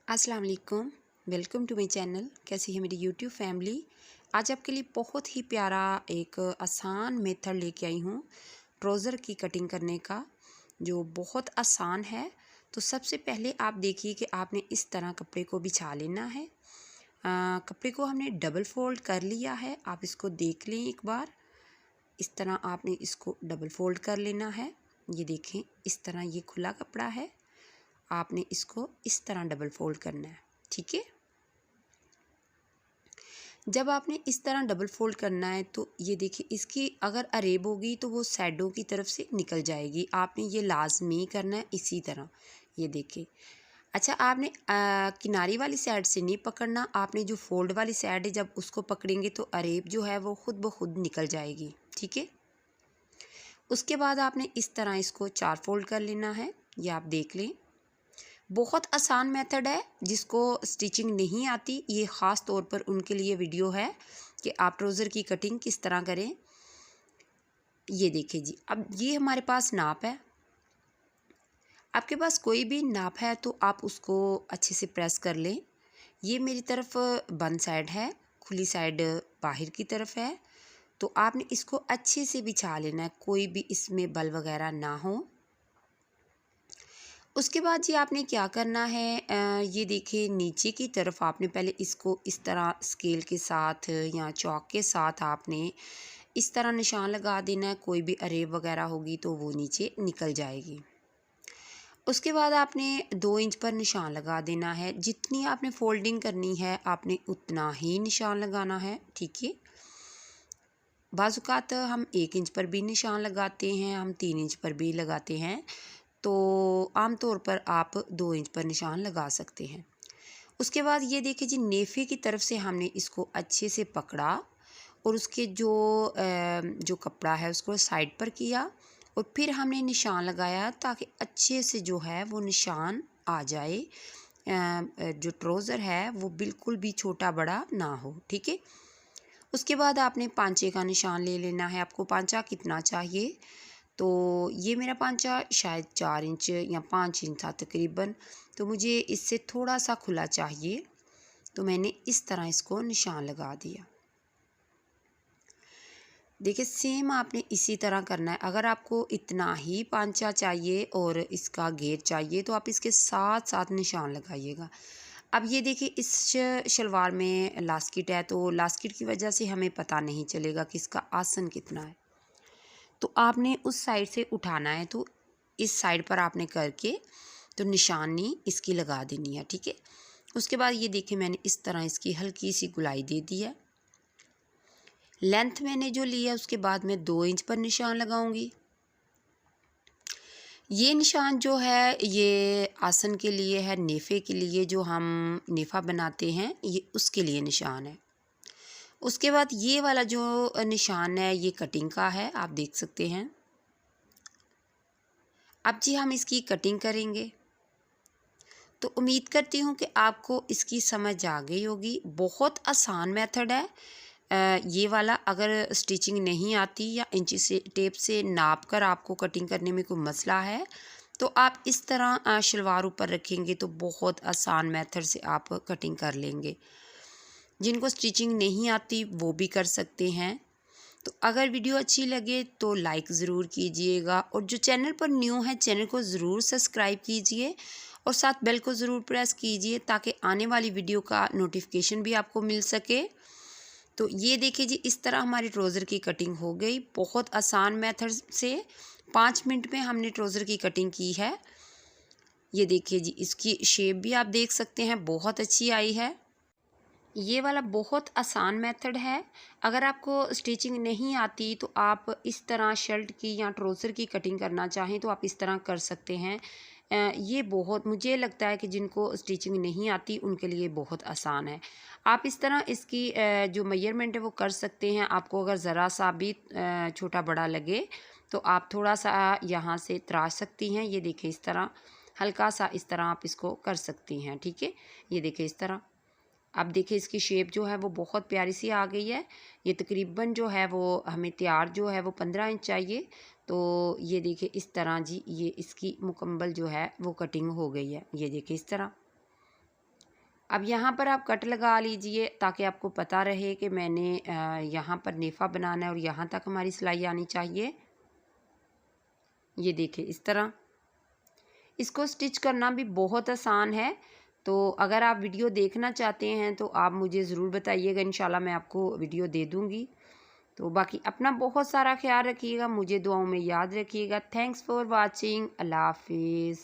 अस्सलाम वालेकुम। Welcome to my channel. कैसी है मेरी यूट्यूब फैमिली। आज आपके लिए बहुत ही प्यारा एक आसान मेथड लेके आई हूँ ट्राउज़र की कटिंग करने का, जो बहुत आसान है। तो सबसे पहले आप देखिए कि आपने इस तरह कपड़े को बिछा लेना है। कपड़े को हमने डबल फोल्ड कर लिया है। आप इसको देख लें एक बार। इस तरह आपने इसको डबल फोल्ड कर लेना है। ये देखें, इस तरह ये खुला कपड़ा है। आपने इसको इस तरह डबल फोल्ड करना है, ठीक है। जब आपने इस तरह डबल फोल्ड करना है तो ये देखिए, इसकी अगर अरेब होगी तो वो साइडों की तरफ से निकल जाएगी। आपने ये लाजमी करना है इसी तरह। ये देखिए, अच्छा आपने किनारी वाली साइड से नहीं पकड़ना। आपने जो फोल्ड वाली साइड है, जब उसको पकड़ेंगे तो अरेब जो है वो खुद ब खुद निकल जाएगी, ठीक है। उसके बाद आपने इस तरह इसको 4 फोल्ड कर लेना है। ये आप देख लें, बहुत आसान मेथड है। जिसको स्टिचिंग नहीं आती, ये ख़ास तौर पर उनके लिए वीडियो है कि आप ट्राउज़र की कटिंग किस तरह करें। ये देखिए जी, अब ये हमारे पास नाप है। आपके पास कोई भी नाप है तो आप उसको अच्छे से प्रेस कर लें। ये मेरी तरफ बंद साइड है, खुली साइड बाहर की तरफ है। तो आपने इसको अच्छे से बिछा लेना है, कोई भी इसमें बल वगैरह ना हो। उसके बाद जी आपने क्या करना है, ये देखिए नीचे की तरफ आपने पहले इसको इस तरह स्केल के साथ या चॉक के साथ आपने इस तरह निशान लगा देना है। कोई भी अरेब वगैरह होगी तो वो नीचे निकल जाएगी। उसके बाद आपने 2 इंच पर निशान लगा देना है। जितनी आपने फोल्डिंग करनी है आपने उतना ही निशान लगाना है, ठीक है। बाज़-औक़ात हम 1 इंच पर भी निशान लगाते हैं, हम 3 इंच पर भी लगाते हैं। तो आम तौर पर आप 2 इंच पर निशान लगा सकते हैं। उसके बाद ये देखिए जी, नेफ़े की तरफ से हमने इसको अच्छे से पकड़ा और उसके जो कपड़ा है उसको साइड पर किया और फिर हमने निशान लगाया ताकि अच्छे से जो है वो निशान आ जाए। जो ट्राउज़र है वो बिल्कुल भी छोटा बड़ा ना हो, ठीक है। उसके बाद आपने पांचे का निशान ले लेना है। आपको पांचा कितना चाहिए, तो ये मेरा पांचा शायद 4 इंच या 5 इंच था तकरीबन। तो मुझे इससे थोड़ा सा खुला चाहिए, तो मैंने इस तरह इसको निशान लगा दिया। देखिए, सेम आपने इसी तरह करना है। अगर आपको इतना ही पांचा चाहिए और इसका घेर चाहिए तो आप इसके साथ साथ निशान लगाइएगा। अब ये देखिए, इस शलवार में लास्किट है तो लास्किट की वजह से हमें पता नहीं चलेगा कि इसका आसन कितना है। तो आपने उस साइड से उठाना है, तो इस साइड पर आपने करके तो निशानी इसकी लगा देनी है, ठीक है। उसके बाद ये देखिए, मैंने इस तरह इसकी हल्की सी गुलाई दे दी है। लेंथ मैंने जो ली है उसके बाद मैं 2 इंच पर निशान लगाऊंगी। ये निशान जो है ये आसन के लिए है, नेफ़े के लिए, जो हम नेफ़ा बनाते हैं ये उसके लिए निशान है। उसके बाद ये वाला जो निशान है ये कटिंग का है, आप देख सकते हैं। अब जी हम इसकी कटिंग करेंगे। तो उम्मीद करती हूँ कि आपको इसकी समझ आ गई होगी। बहुत आसान मेथड है ये वाला। अगर स्टिचिंग नहीं आती या इंची से टेप से नाप कर आपको कटिंग करने में कोई मसला है तो आप इस तरह शलवार ऊपर रखेंगे तो बहुत आसान मेथड से आप कटिंग कर लेंगे। जिनको स्टिचिंग नहीं आती वो भी कर सकते हैं। तो अगर वीडियो अच्छी लगे तो लाइक ज़रूर कीजिएगा और जो चैनल पर न्यू है चैनल को ज़रूर सब्सक्राइब कीजिए और साथ बेल को ज़रूर प्रेस कीजिए ताकि आने वाली वीडियो का नोटिफिकेशन भी आपको मिल सके। तो ये देखिए जी, इस तरह हमारी ट्राउज़र की कटिंग हो गई बहुत आसान मेथड से। 5 मिनट में हमने ट्राउज़र की कटिंग की है। ये देखिए जी, इसकी शेप भी आप देख सकते हैं, बहुत अच्छी आई है। ये वाला बहुत आसान मेथड है। अगर आपको स्टिचिंग नहीं आती तो आप इस तरह शर्ट की या ट्राउज़र की कटिंग करना चाहें तो आप इस तरह कर सकते हैं। ये बहुत, मुझे लगता है कि जिनको स्टिचिंग नहीं आती उनके लिए बहुत आसान है। आप इस तरह इसकी जो मेजरमेंट है वो कर सकते हैं। आपको अगर ज़रा सा भी छोटा बड़ा लगे तो आप थोड़ा सा यहाँ से तराश सकती हैं। ये देखिए, इस तरह हल्का सा इस तरह आप इसको कर सकती हैं, ठीक है। ये देखिए इस तरह। अब देखिए इसकी शेप जो है वो बहुत प्यारी सी आ गई है। ये तकरीबन जो है वो हमें तैयार जो है वो 15 इंच चाहिए। तो ये देखिए इस तरह जी, ये इसकी मुकम्मल जो है वो कटिंग हो गई है। ये देखिए इस तरह। अब यहाँ पर आप कट लगा लीजिए ताकि आपको पता रहे कि मैंने यहाँ पर नेफा बनाना है और यहाँ तक हमारी सिलाई आनी चाहिए। ये देखिए इस तरह। इसको स्टिच करना भी बहुत आसान है। तो अगर आप वीडियो देखना चाहते हैं तो आप मुझे ज़रूर बताइएगा, इंशाल्लाह मैं आपको वीडियो दे दूँगी। तो बाकी अपना बहुत सारा ख्याल रखिएगा, मुझे दुआओं में याद रखिएगा। Thanks for watching. अल्लाह हाफिज़।